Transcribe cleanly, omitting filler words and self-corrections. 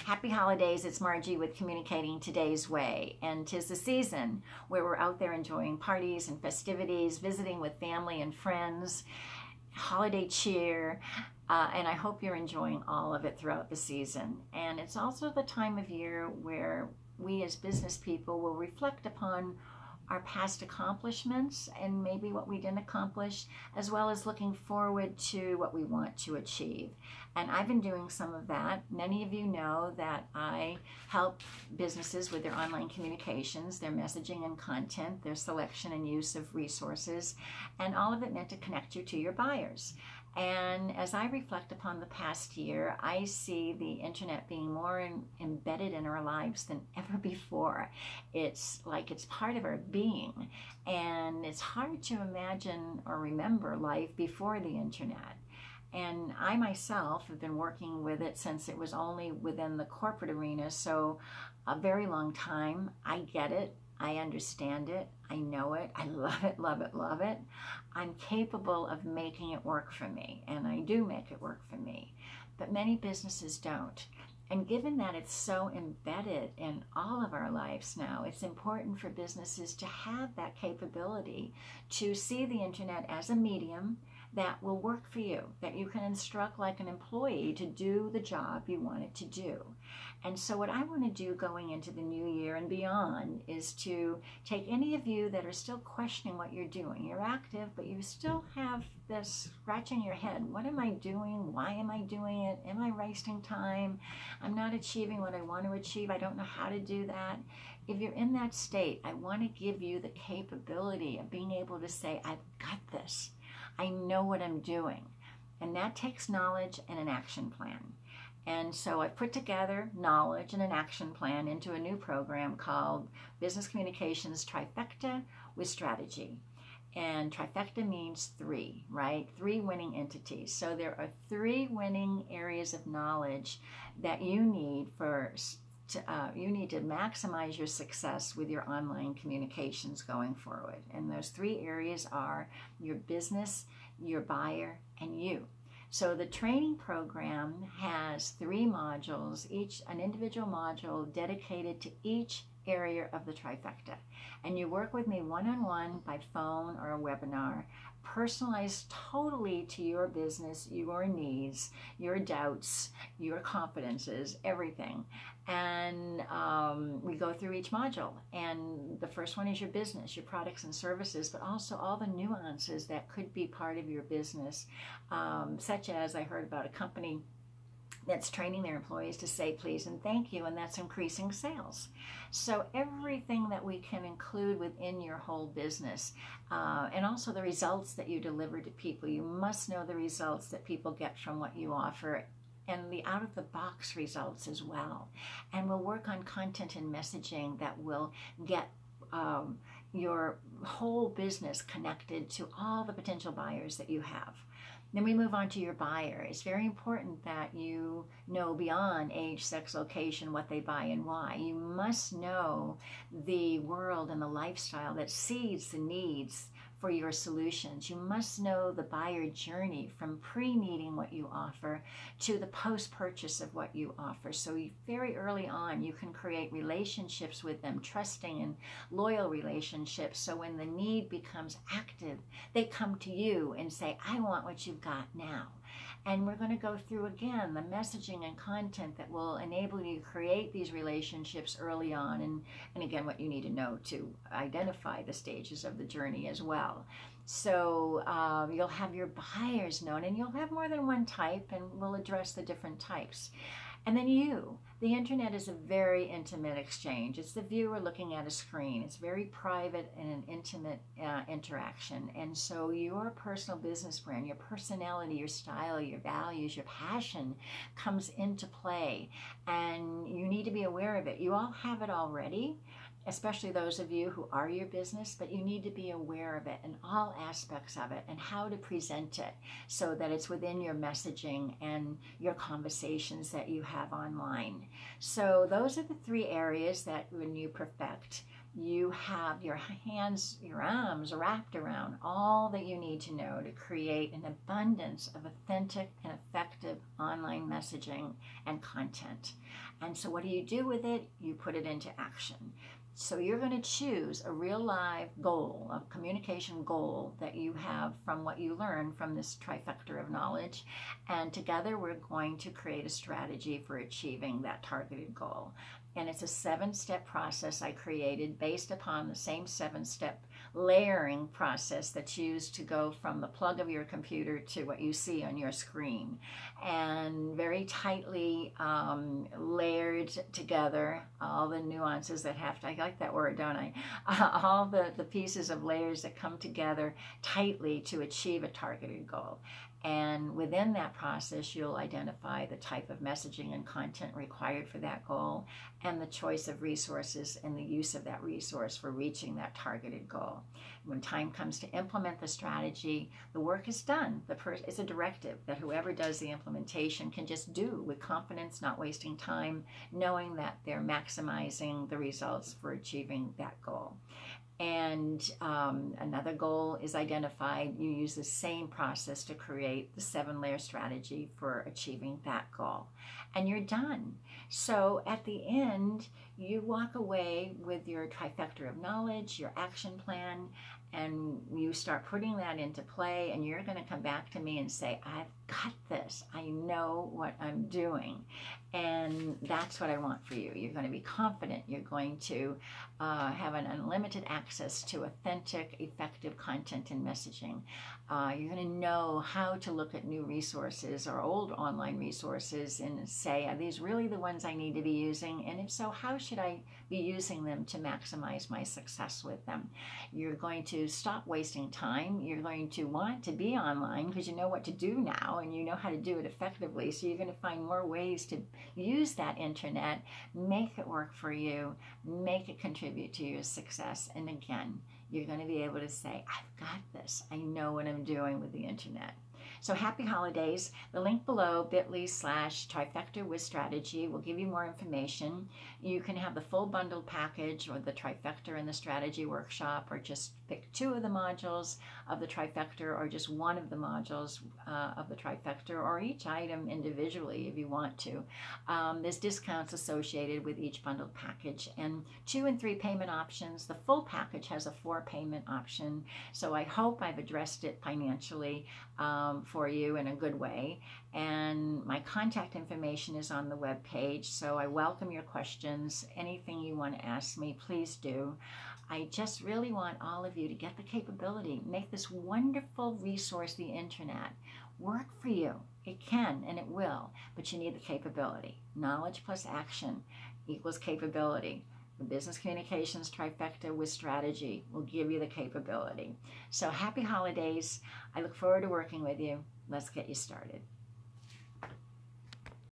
Happy holidays, it's Margie with Communicating Today's Way, and 'tis the season where we're out there enjoying parties and festivities, visiting with family and friends, holiday cheer, and I hope you're enjoying all of it throughout the season. And it's also the time of year where we as business people will reflect upon our past accomplishments and maybe what we didn't accomplish, as well as looking forward to what we want to achieve. And I've been doing some of that. Many of you know that I help businesses with their online communications, their messaging and content, their selection and use of resources, and all of it meant to connect you to your buyers. And as I reflect upon the past year, I see the internet being more embedded in our lives than ever before. It's like it's part of our being, and it's hard to imagine or remember life before the internet. And I myself have been working with it since it was only within the corporate arena, so a very long time. I get it. I understand it. I know it. I love it, love it, love it. I'm capable of making it work for me, and I do make it work for me. But many businesses don't. And given that it's so embedded in all of our lives now, it's important for businesses to have that capability to see the internet as a medium that will work for you, that you can instruct like an employee to do the job you want it to do. And so what I want to do going into the new year and beyond is to take any of you that are still questioning what you're doing. You're active, but you still have this scratching your head. What am I doing? Why am I doing it? Am I wasting time? I'm not achieving what I want to achieve. I don't know how to do that. If you're in that state, I want to give you the capability of being able to say, I've got this. I know what I'm doing. And that takes knowledge and an action plan. And so I put together knowledge and an action plan into a new program called Business Communications Trifecta with Strategy. And trifecta means three, right? Three winning entities. So there are three winning areas of knowledge that you need you need to maximize your success with your online communications going forward. And those three areas are your business, your buyer, and you. So the training program has 3 modules, each an individual module dedicated to each area of the trifecta. And you work with me one-on-one by phone or a webinar, personalized totally to your business, your needs, your doubts, your confidences, everything. And we go through each module. And the first one is your business, your products and services, but also all the nuances that could be part of your business, such as I heard about a company that's training their employees to say please and thank you, and that's increasing sales. So everything that we can include within your whole business, and also the results that you deliver to people. You must know the results that people get from what you offer, and the out-of-the-box results as well. And we'll work on content and messaging that will get your whole business connected to all the potential buyers that you have. Then we move on to your buyer. It's very important that you know beyond age, sex, location, what they buy and why. You must know the world and the lifestyle that sees the needs for your solutions. You must know the buyer journey from pre-needing what you offer to the post-purchase of what you offer. So very early on, you can create relationships with them, trusting and loyal relationships. So when the need becomes active, they come to you and say, I want what you've got now. And we're going to go through again the messaging and content that will enable you to create these relationships early on, and again what you need to know to identify the stages of the journey as well. So you'll have your buyers known, and you'll have more than one type, and we'll address the different types. And then you. The internet is a very intimate exchange. It's the viewer looking at a screen. It's very private and an intimate interaction. And so your personal business brand, your personality, your style, your values, your passion comes into play. And you need to be aware of it. You all have it already, especially those of you who are your business, but you need to be aware of it and all aspects of it and how to present it so that it's within your messaging and your conversations that you have online. So those are the 3 areas that when you perfect, you have your hands, your arms wrapped around all that you need to know to create an abundance of authentic and effective online messaging and content. And so what do you do with it? You put it into action. So you're going to choose a real live goal, a communication goal that you have from what you learn from this trifecta of knowledge. And together we're going to create a strategy for achieving that targeted goal. And it's a 7-step process I created based upon the same 7-step layering process that's used to go from the plug of your computer to what you see on your screen. And very tightly layered together, all the nuances that have to, I like that word, don't I? All the pieces of layers that come together tightly to achieve a targeted goal. And within that process, you'll identify the type of messaging and content required for that goal and the choice of resources and the use of that resource for reaching that targeted goal. When time comes to implement the strategy, the work is done. It's a directive that whoever does the implementation can just do with confidence, not wasting time, knowing that they're maximizing the results for achieving that goal. And another goal is identified. You use the same process to create the 7-layer strategy for achieving that goal. And you're done. So at the end, you walk away with your trifecta of knowledge, your action plan, and you start putting that into play, and you're going to come back to me and say, I've got this. I know what I'm doing. And that's what I want for you. You're going to be confident. You're going to have an unlimited access to authentic, effective content and messaging. You're going to know how to look at new resources or old online resources and say, are these really the ones I need to be using? And if so, how should I be using them to maximize my success with them? You're going to stop wasting time. You're going to want to be online because you know what to do now and you know how to do it effectively. So you're going to find more ways to use that internet, make it work for you, make it contribute to your success. And again, you're going to be able to say, I've got this. I know what I'm doing with the internet. So happy holidays. The link below, bit.ly/trifecta with strategy, will give you more information. You can have the full bundled package or the trifecta and the strategy workshop, or just pick 2 of the modules of the trifecta, or just one of the modules of the trifecta, or each item individually if you want to. There's discounts associated with each bundled package, and 2 and 3 payment options. The full package has a 4 payment option, so I hope I've addressed it financially for you in a good way. And my contact information is on the web page, so I welcome your questions. Anything you want to ask me, please do. I just really want all of you to get the capability, make this wonderful resource, the internet, work for you. It can and it will, but you need the capability. Knowledge plus action equals capability. The business communications trifecta with strategy will give you the capability. So happy holidays. I look forward to working with you. Let's get you started.